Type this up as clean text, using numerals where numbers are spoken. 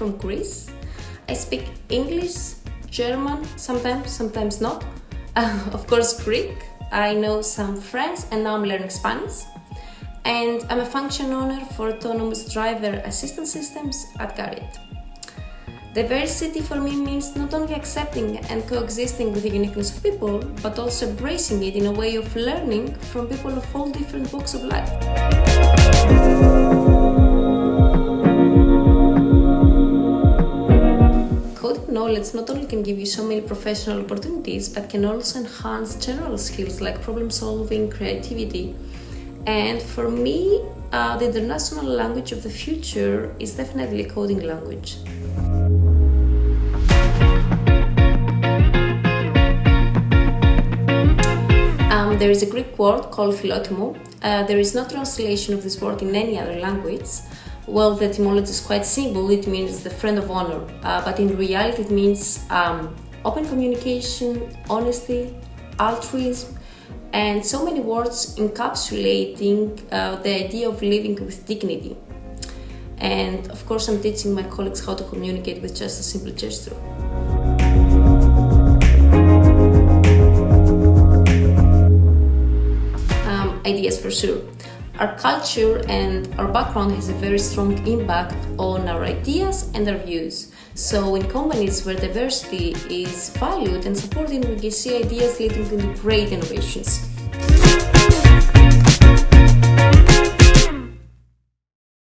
from Greece. I speak English, German, sometimes not. Of course, Greek. I know some French and now I'm learning Spanish. And I'm a function owner for autonomous driver assistance systems at CARIAD. Diversity for me means not only accepting and coexisting with the uniqueness of people, but also embracing it in a way of learning from people of all different walks of life. Coding knowledge not only can give you so many professional opportunities, but can also enhance general skills like problem solving, creativity. And for me, the international language of the future is definitely coding language. There is a Greek word called philotimo. There is no translation of this word in any other language. Well, the etymology is quite simple. It means the friend of honor, but in reality it means open communication, honesty, altruism, and so many words encapsulating the idea of living with dignity. And of course I'm teaching my colleagues how to communicate with just a simple gesture. Ideas for sure. Our culture and our background has a very strong impact on our ideas and our views. So in companies where diversity is valued and supported, we can see ideas leading to great innovations.